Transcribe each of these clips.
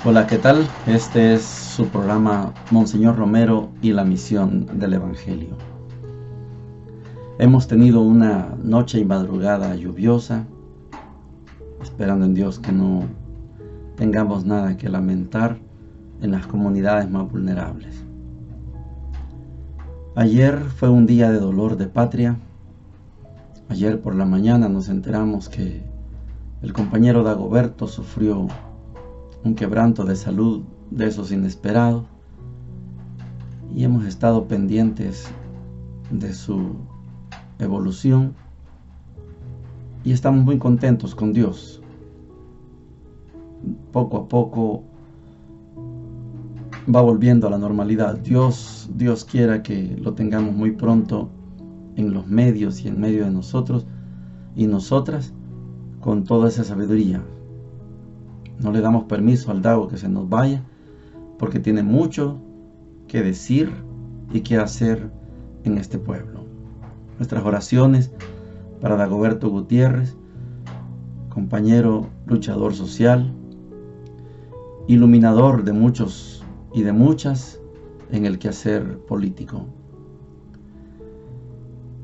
Hola, ¿qué tal? Este es su programa Monseñor Romero y la misión del Evangelio. Hemos tenido una noche y madrugada lluviosa, esperando en Dios que no tengamos nada que lamentar en las comunidades más vulnerables. Ayer fue un día de dolor de patria. Ayer por la mañana nos enteramos que el compañero Dagoberto sufrió un quebranto de salud de esos inesperados y hemos estado pendientes de su evolución y estamos muy contentos con Dios. Poco a poco va volviendo a la normalidad. Dios quiera que lo tengamos muy pronto en los medios y en medio de nosotros y nosotras con toda esa sabiduría. No le damos permiso al Dago que se nos vaya porque tiene mucho que decir y que hacer en este pueblo. Nuestras oraciones para Dagoberto Gutiérrez, compañero luchador social, iluminador de muchos y de muchas en el quehacer político.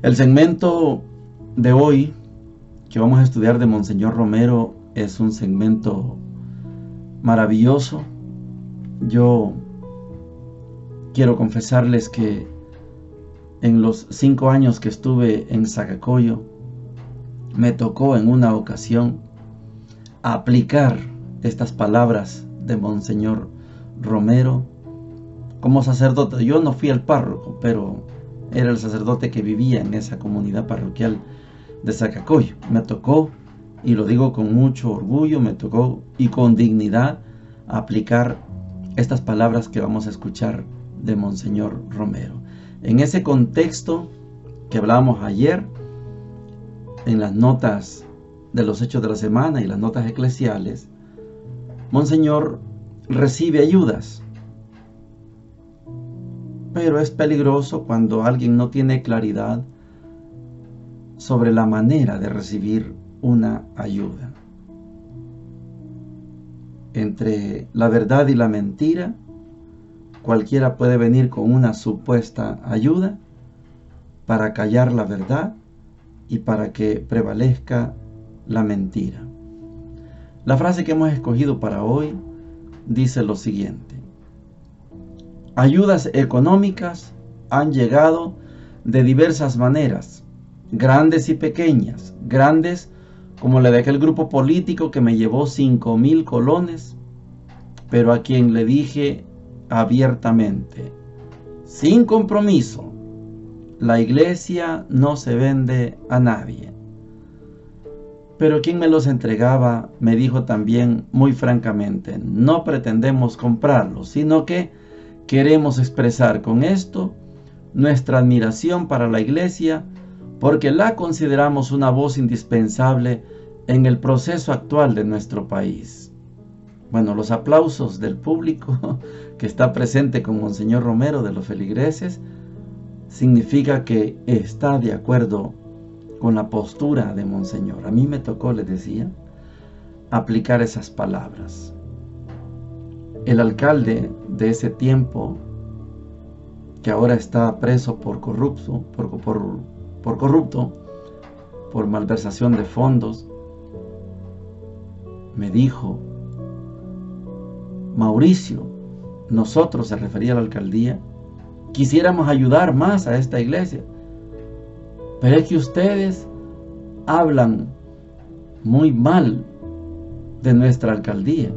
El segmento de hoy que vamos a estudiar de Monseñor Romero es un segmento maravilloso. Yo quiero confesarles que en los 5 años que estuve en Zacacoyo, me tocó en una ocasión aplicar estas palabras de Monseñor Romero como sacerdote. Yo no fui el párroco, pero era el sacerdote que vivía en esa comunidad parroquial de Zacacoyo. Me tocó, y lo digo con mucho orgullo, me tocó y con dignidad aplicar estas palabras que vamos a escuchar de Monseñor Romero. En ese contexto que hablábamos ayer, en las notas de los hechos de la semana y las notas eclesiales, Monseñor recibe ayudas. Pero es peligroso cuando alguien no tiene claridad sobre la manera de recibir una ayuda. Entre la verdad y la mentira, cualquiera puede venir con una supuesta ayuda para callar la verdad y para que prevalezca la mentira. La frase que hemos escogido para hoy dice lo siguiente: ayudas económicas han llegado de diversas maneras, grandes y pequeñas. Grandes como la de aquel grupo político que me llevó 5,000 colones, pero a quien le dije abiertamente, sin compromiso: la iglesia no se vende a nadie. Pero quien me los entregaba me dijo también muy francamente, no pretendemos comprarlos, sino que queremos expresar con esto nuestra admiración para la iglesia, porque la consideramos una voz indispensable en el proceso actual de nuestro país. Bueno, los aplausos del público que está presente con Monseñor Romero de los feligreses significa que está de acuerdo con la postura de Monseñor. A mí me tocó, les decía, aplicar esas palabras. El alcalde de ese tiempo, que ahora está preso por corrupto, por malversación de fondos, me dijo, Mauricio, nosotros, se refería a la alcaldía, quisiéramos ayudar más a esta iglesia, pero es que ustedes hablan muy mal de nuestra alcaldía,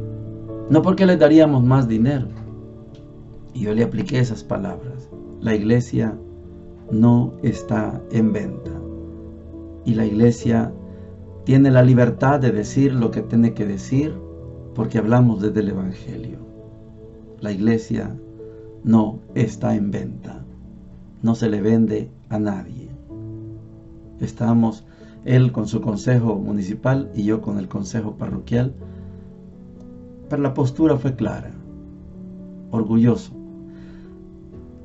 no porque les daríamos más dinero. Y yo le apliqué esas palabras: la iglesia no está en venta, y la iglesia tiene la libertad de decir lo que tiene que decir, porque hablamos desde el Evangelio. La iglesia no está en venta, no se le vende a nadie. Estamos, él con su consejo municipal y yo con el consejo parroquial, pero la postura fue clara, orgulloso.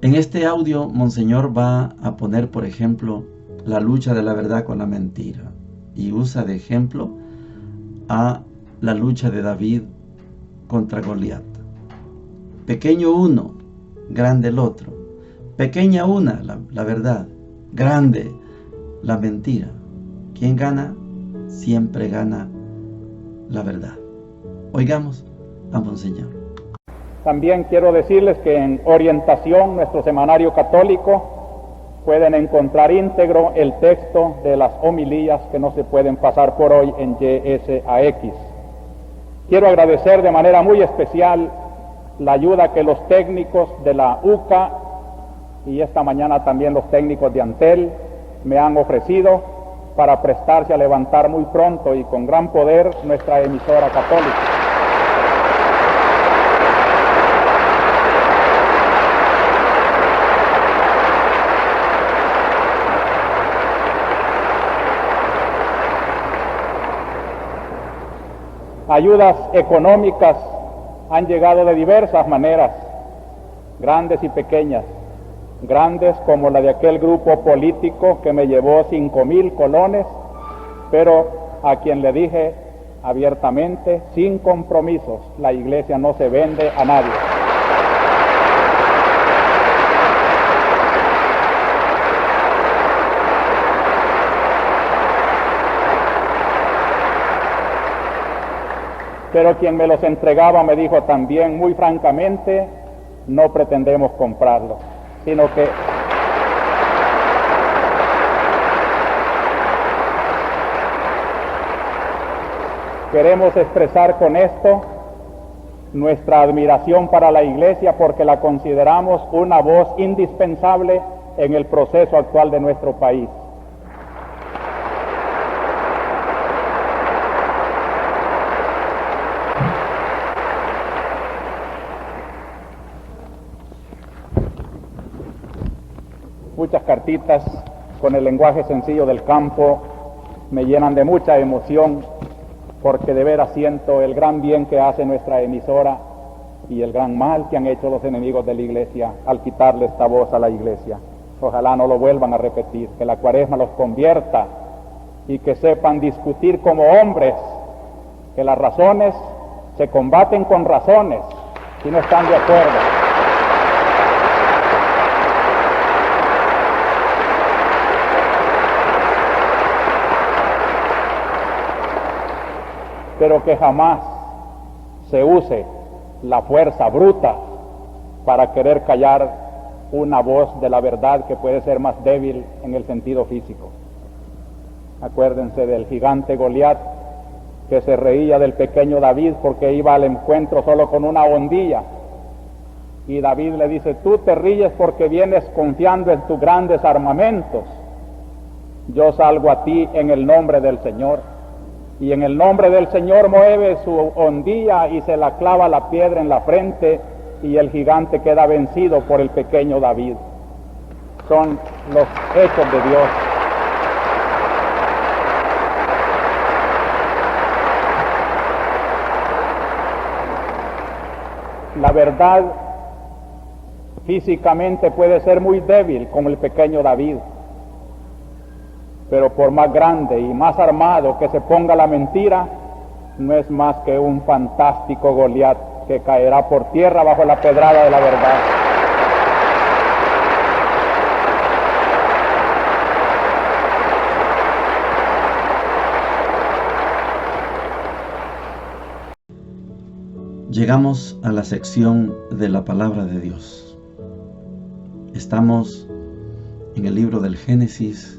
En este audio, Monseñor va a poner, por ejemplo, la lucha de la verdad con la mentira, y usa de ejemplo a la lucha de David contra Goliat. Pequeño uno, grande el otro. Pequeña una, la verdad. Grande la mentira. ¿Quién gana? Siempre gana la verdad. Oigamos a Monseñor. También quiero decirles que en Orientación, nuestro semanario católico, pueden encontrar íntegro el texto de las homilías que no se pueden pasar por hoy en YSAX. Quiero agradecer de manera muy especial la ayuda que los técnicos de la UCA y esta mañana también los técnicos de Antel me han ofrecido para prestarse a levantar muy pronto y con gran poder nuestra emisora católica. Ayudas económicas han llegado de diversas maneras, grandes y pequeñas. Grandes como la de aquel grupo político que me llevó 5,000 colones, pero a quien le dije abiertamente, sin compromisos, la iglesia no se vende a nadie. Pero quien me los entregaba me dijo también muy francamente, no pretendemos comprarlos, sino que queremos expresar con esto nuestra admiración para la Iglesia porque la consideramos una voz indispensable en el proceso actual de nuestro país. Muchas cartitas con el lenguaje sencillo del campo me llenan de mucha emoción porque de veras siento el gran bien que hace nuestra emisora y el gran mal que han hecho los enemigos de la iglesia al quitarle esta voz a la iglesia. Ojalá no lo vuelvan a repetir, que la Cuaresma los convierta y que sepan discutir como hombres, que las razones se combaten con razones si no están de acuerdo. Pero que jamás se use la fuerza bruta para querer callar una voz de la verdad que puede ser más débil en el sentido físico. Acuérdense del gigante Goliat que se reía del pequeño David porque iba al encuentro solo con una hondilla. Y David le dice, tú te ríes porque vienes confiando en tus grandes armamentos. Yo salgo a ti en el nombre del Señor. Y en el nombre del Señor mueve su hondilla y se la clava la piedra en la frente y el gigante queda vencido por el pequeño David. Son los hechos de Dios. La verdad físicamente puede ser muy débil como el pequeño David. Pero por más grande y más armado que se ponga la mentira, no es más que un fantástico Goliat que caerá por tierra bajo la pedrada de la verdad. Llegamos a la sección de la palabra de Dios. Estamos en el libro del Génesis,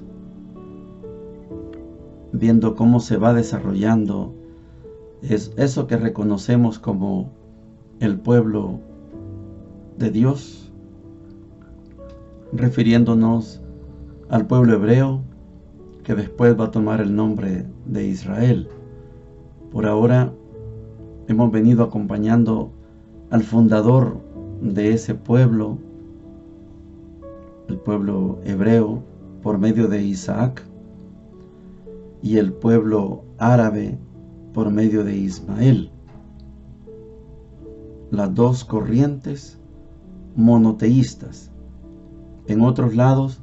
viendo cómo se va desarrollando eso que reconocemos como el pueblo de Dios, refiriéndonos al pueblo hebreo que después va a tomar el nombre de Israel. Por ahora hemos venido acompañando al fundador de ese pueblo, el pueblo hebreo, por medio de Isaac, y el pueblo árabe por medio de Ismael. Las dos corrientes monoteístas. En otros lados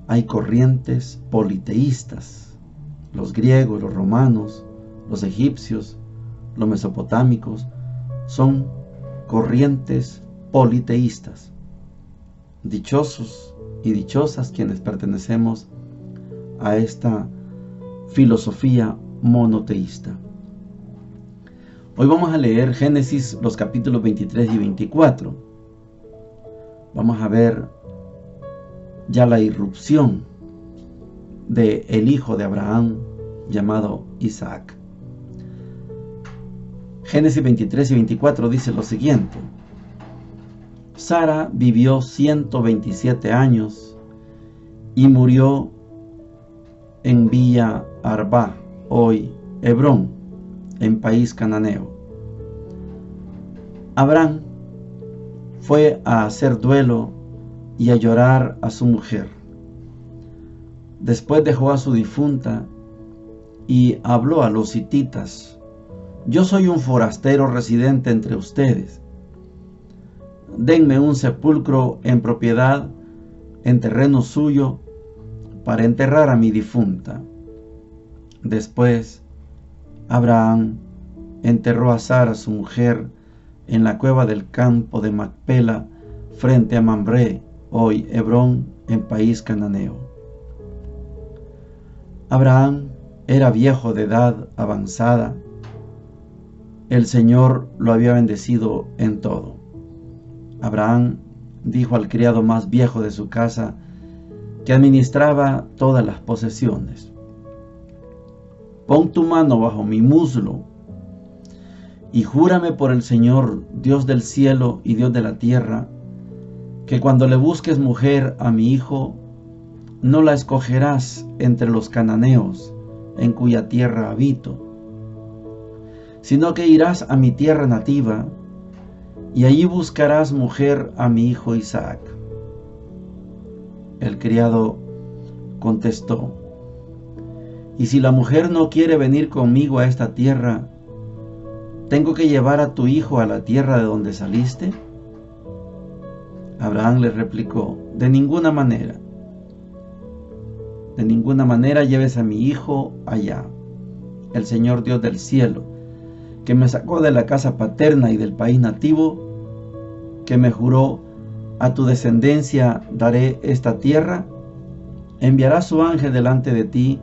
hay corrientes politeístas. Los griegos, los romanos, los egipcios, los mesopotámicos, son corrientes politeístas. Dichosos y dichosas quienes pertenecemos a esta filosofía monoteísta. Hoy vamos a leer Génesis, los capítulos 23 y 24. Vamos a ver ya la irrupción del hijo de Abraham llamado Isaac. Génesis 23 y 24 dice lo siguiente: Sara vivió 127 años y murió en Villa Arba, hoy Hebrón, en país cananeo. Abraham fue a hacer duelo y a llorar a su mujer. Después dejó a su difunta y habló a los hititas: Yo soy un forastero residente entre ustedes. Denme un sepulcro en propiedad, en terreno suyo, para enterrar a mi difunta. Después, Abraham enterró a Sara, su mujer, en la cueva del campo de Macpela, frente a Mamre, hoy Hebrón, en país cananeo. Abraham era viejo de edad avanzada. El Señor lo había bendecido en todo. Abraham dijo al criado más viejo de su casa, que administraba todas las posesiones: Pon tu mano bajo mi muslo y júrame por el Señor, Dios del cielo y Dios de la tierra, que cuando le busques mujer a mi hijo, no la escogerás entre los cananeos en cuya tierra habito, sino que irás a mi tierra nativa y allí buscarás mujer a mi hijo Isaac. El criado contestó: Y si la mujer no quiere venir conmigo a esta tierra, ¿tengo que llevar a tu hijo a la tierra de donde saliste? Abraham le replicó: De ninguna manera lleves a mi hijo allá. El Señor Dios del cielo, que me sacó de la casa paterna y del país nativo, que me juró: a tu descendencia daré esta tierra, enviará su ángel delante de ti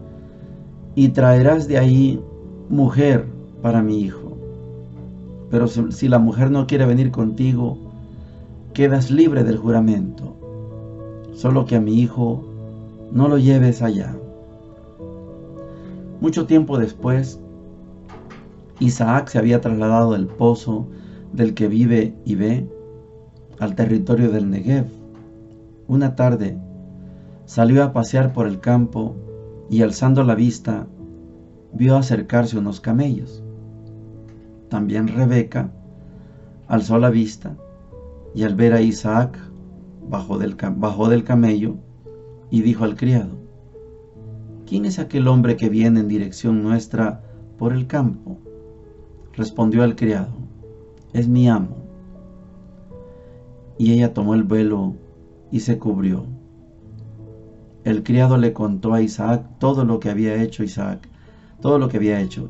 y traerás de ahí mujer para mi hijo. Pero si la mujer no quiere venir contigo, quedas libre del juramento. Solo que a mi hijo no lo lleves allá. Mucho tiempo después, Isaac se había trasladado del pozo del que vive y ve al territorio del Negev. Una tarde salió a pasear por el campo y, alzando la vista, vio acercarse unos camellos. También Rebeca alzó la vista y, al ver a Isaac, bajó del camello y dijo al criado: ¿Quién es aquel hombre que viene en dirección nuestra por el campo? Respondió el criado: Es mi amo. Y ella tomó el velo y se cubrió. El criado le contó a Isaac todo lo que había hecho Isaac.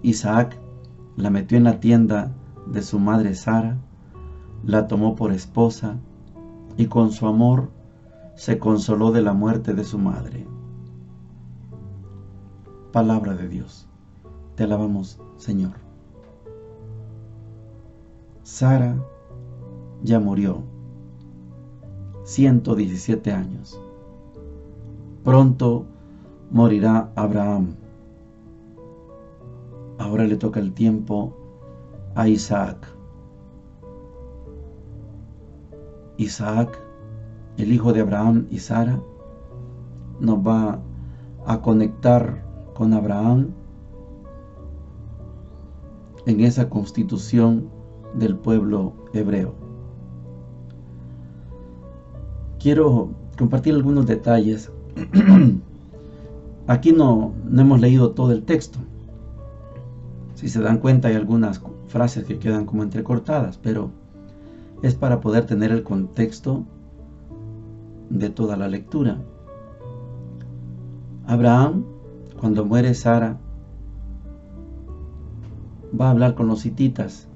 Isaac la metió en la tienda de su madre Sara, la tomó por esposa y con su amor se consoló de la muerte de su madre. Palabra de Dios. Te alabamos, Señor. Sara ya murió, 117 años. Pronto morirá Abraham. Ahora le toca el tiempo a Isaac. Isaac, el hijo de Abraham y Sara, nos va a conectar con Abraham en esa constitución del pueblo hebreo. Quiero compartir algunos detalles. Aquí no hemos leído todo el texto. Si se dan cuenta, hay algunas frases que quedan como entrecortadas, pero es para poder tener el contexto de toda la lectura. Abraham, cuando muere Sara, va a hablar con los hititas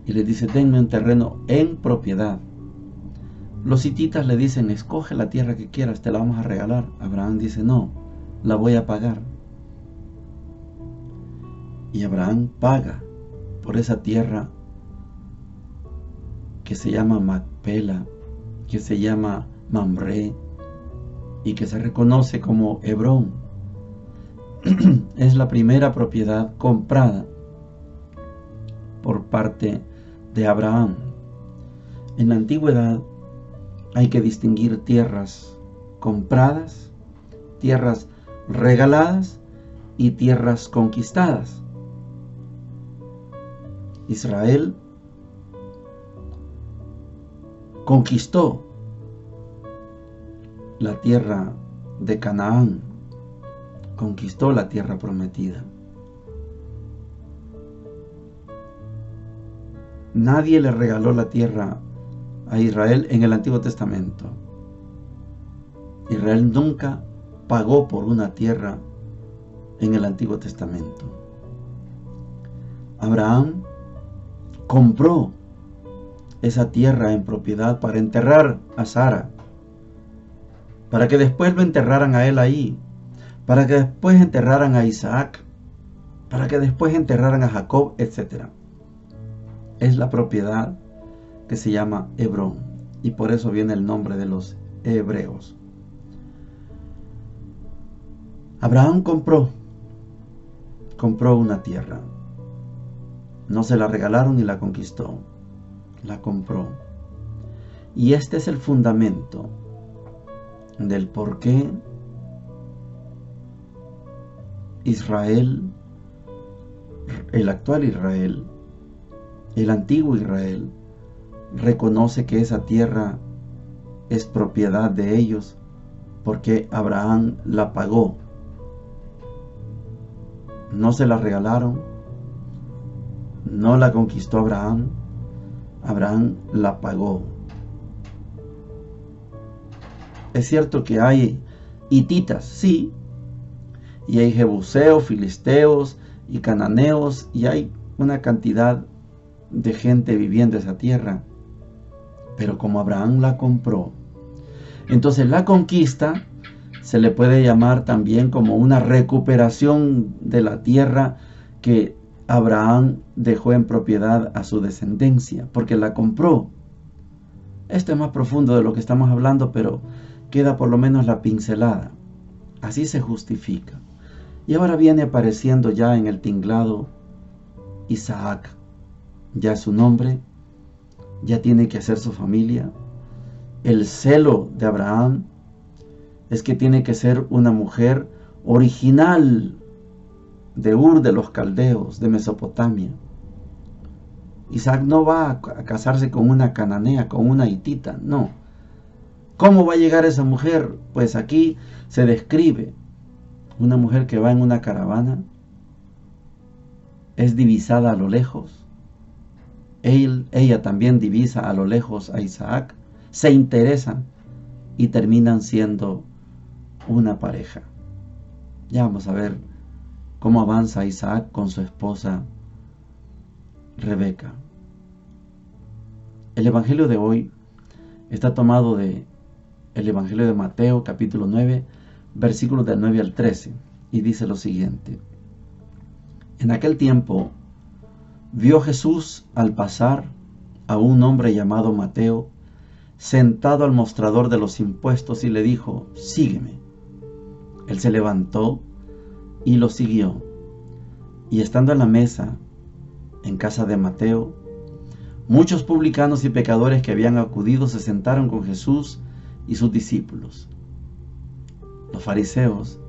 y le dice: denme un terreno en propiedad. Los hititas le dicen: escoge la tierra que quieras, te la vamos a regalar. Abraham dice: no, la voy a pagar. Y Abraham paga por esa tierra que se llama Macpela, que se llama Mamre y que se reconoce como Hebrón. Es la primera propiedad comprada por parte de Abraham. En la antigüedad hay que distinguir tierras compradas, tierras regaladas y tierras conquistadas. Israel conquistó la tierra de Canaán, conquistó la tierra prometida. Nadie le regaló la tierra a Israel en el Antiguo Testamento. Israel nunca pagó por una tierra en el Antiguo Testamento. Abraham compró esa tierra en propiedad para enterrar a Sara, para que después lo enterraran a él ahí, para que después enterraran a Isaac, para que después enterraran a Jacob, etc. Es la propiedad que se llama Hebrón, y por eso viene el nombre de los hebreos. Abraham compró una tierra. No se la regalaron ni la conquistó, la compró. Y este es el fundamento del por qué Israel, el actual Israel, el antiguo Israel, reconoce que esa tierra es propiedad de ellos, porque Abraham la pagó. No se la regalaron, no la conquistó Abraham, Abraham la pagó. Es cierto que hay hititas, sí, y hay jebuseos, filisteos y cananeos, y hay una cantidad de gente viviendo esa tierra, pero como Abraham la compró, entonces la conquista se le puede llamar también como una recuperación de la tierra que Abraham dejó en propiedad a su descendencia, porque la compró. Esto es más profundo de lo que estamos hablando, pero queda por lo menos la pincelada. Así se justifica. Y ahora viene apareciendo ya en el tinglado Isaac. Ya su nombre, ya tiene que hacer su familia. El celo de Abraham es que tiene que ser una mujer original de Ur de los Caldeos, de Mesopotamia. Isaac no va a casarse con una cananea, con una hitita, no. ¿Cómo va a llegar esa mujer? Pues aquí se describe una mujer que va en una caravana, es divisada a lo lejos. Ella también divisa a lo lejos a Isaac, se interesan y terminan siendo una pareja. Ya vamos a ver cómo avanza Isaac con su esposa Rebeca. El evangelio de hoy está tomado de el evangelio de Mateo, capítulo 9, versículos del 9 al 13, y dice lo siguiente: en aquel tiempo vio Jesús al pasar a un hombre llamado Mateo sentado al mostrador de los impuestos y le dijo: sígueme. Él se levantó y lo siguió. Y estando en la mesa en casa de Mateo, muchos publicanos y pecadores que habían acudido se sentaron con Jesús y sus discípulos. Los fariseos,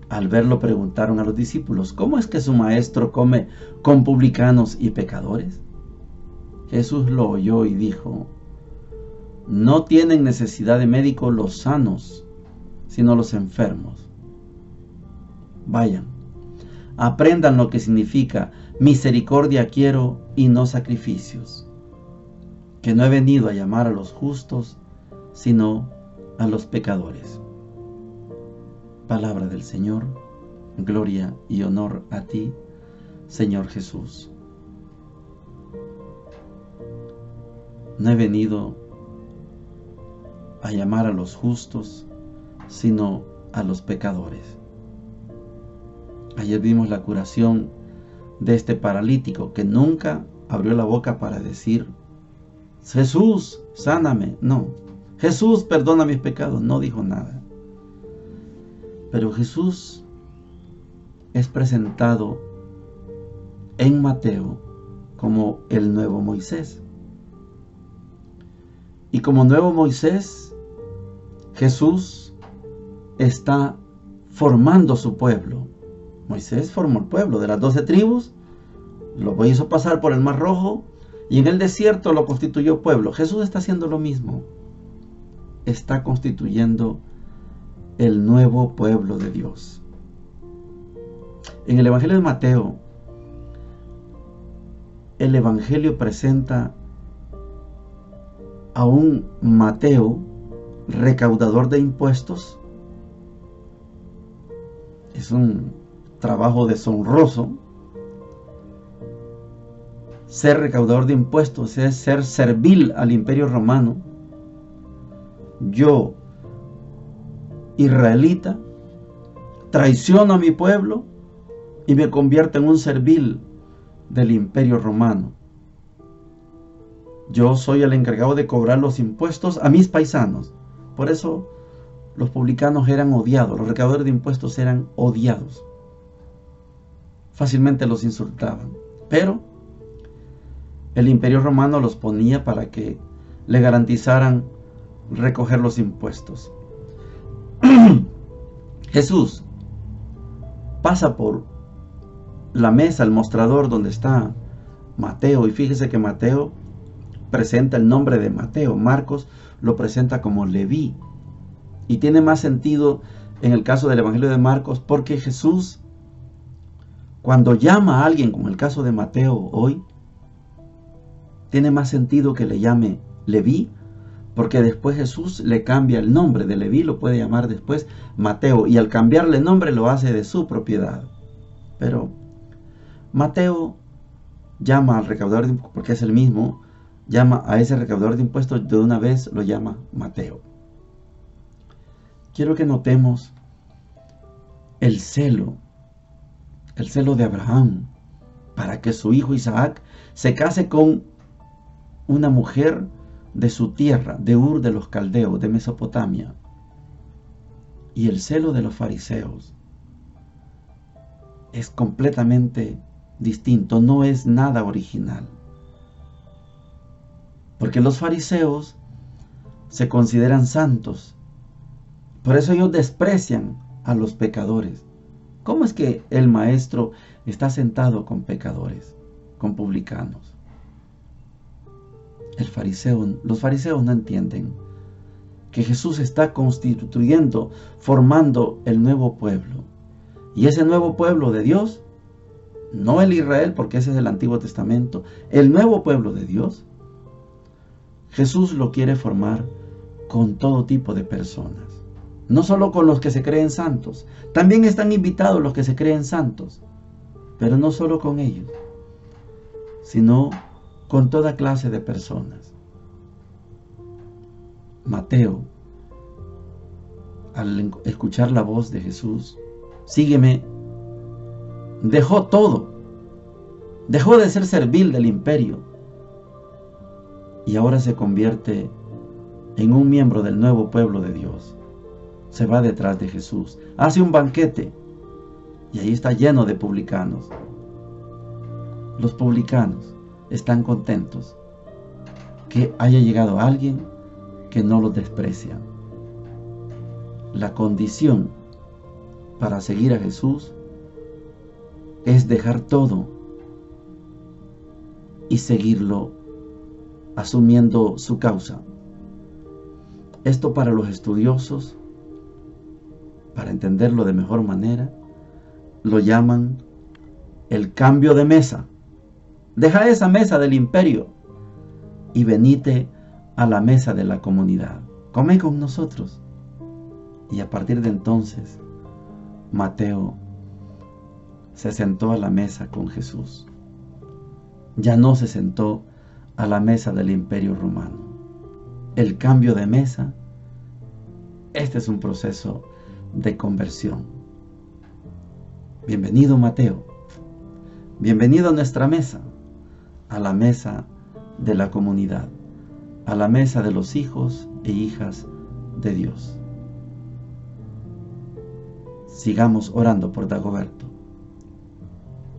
al verlo, preguntaron a los discípulos: ¿cómo es que su maestro come con publicanos y pecadores? Jesús lo oyó y dijo: no tienen necesidad de médico los sanos, sino los enfermos. Vayan, aprendan lo que significa misericordia quiero y no sacrificios, que no he venido a llamar a los justos, sino a los pecadores. Palabra del Señor. Gloria y honor a ti, Señor Jesús. no he venido a llamar a los justos, sino a los pecadores. Ayer vimos la curación de este paralítico que nunca abrió la boca para decir: Jesús, sáname. No. Jesús, perdona mis pecados. No dijo nada. Pero Jesús es presentado en Mateo como el nuevo Moisés. Y como nuevo Moisés, Jesús está formando su pueblo. Moisés formó el pueblo de las 12 tribus, lo hizo pasar por el Mar Rojo y en el desierto lo constituyó pueblo. Jesús está haciendo lo mismo. Está constituyendo el nuevo pueblo de Dios. En el Evangelio de Mateo, el Evangelio presenta a un Mateo recaudador de impuestos. Es un trabajo deshonroso. Ser recaudador de impuestos es ser servil al Imperio Romano. Yo, israelita, traiciono a mi pueblo y me convierto en un servil del Imperio Romano. Yo soy el encargado de cobrar los impuestos a mis paisanos. Por eso los publicanos eran odiados, los recaudadores de impuestos eran odiados. Fácilmente los insultaban. Pero el Imperio Romano los ponía para que le garantizaran recoger los impuestos. Jesús pasa por la mesa, el mostrador donde está Mateo, y fíjese que Mateo presenta el nombre de Mateo. Marcos lo presenta como Leví, y tiene más sentido en el caso del Evangelio de Marcos, porque Jesús, cuando llama a alguien, como el caso de Mateo hoy, tiene más sentido que le llame Leví, porque después Jesús le cambia el nombre de Leví, lo puede llamar después Mateo, y al cambiarle el nombre lo hace de su propiedad. Pero Mateo llama al recaudador de impuestos, porque es el mismo, llama a ese recaudador de impuestos, de una vez lo llama Mateo. Quiero que notemos el celo de Abraham para que su hijo Isaac se case con una mujer de su tierra, de Ur de los Caldeos, de Mesopotamia. Y el celo de los fariseos es completamente distinto, no es nada original. Porque los fariseos se consideran santos, por eso ellos desprecian a los pecadores. ¿Cómo es que el maestro está sentado con pecadores, con publicanos? Los fariseos no entienden que Jesús está constituyendo, formando el nuevo pueblo. Y ese nuevo pueblo de Dios, no el Israel, porque ese es el Antiguo Testamento, el nuevo pueblo de Dios, Jesús lo quiere formar con todo tipo de personas. No solo con los que se creen santos, también están invitados los que se creen santos, pero no solo con ellos, sino con toda clase de personas. Mateo, al escuchar la voz de Jesús, sígueme, dejó todo, dejó de ser servil del imperio y ahora se convierte en un miembro del nuevo pueblo de Dios. Se va detrás de Jesús, hace un banquete y ahí está lleno de publicanos. Los publicanos están contentos que haya llegado alguien que no los desprecia. La condición para seguir a Jesús es dejar todo y seguirlo asumiendo su causa. Esto para los estudiosos, para entenderlo de mejor manera, lo llaman el cambio de mesa. Deja esa mesa del imperio y venite a la mesa de la comunidad. Come con nosotros. Y a partir de entonces, Mateo se sentó a la mesa con Jesús. Ya no se sentó a la mesa del Imperio Romano. El cambio de mesa, este es un proceso de conversión. Bienvenido, Mateo. Bienvenido a nuestra mesa, a la mesa de la comunidad, a la mesa de los hijos e hijas de Dios. Sigamos orando por Dagoberto.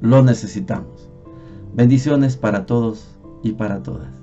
Lo necesitamos. Bendiciones para todos y para todas.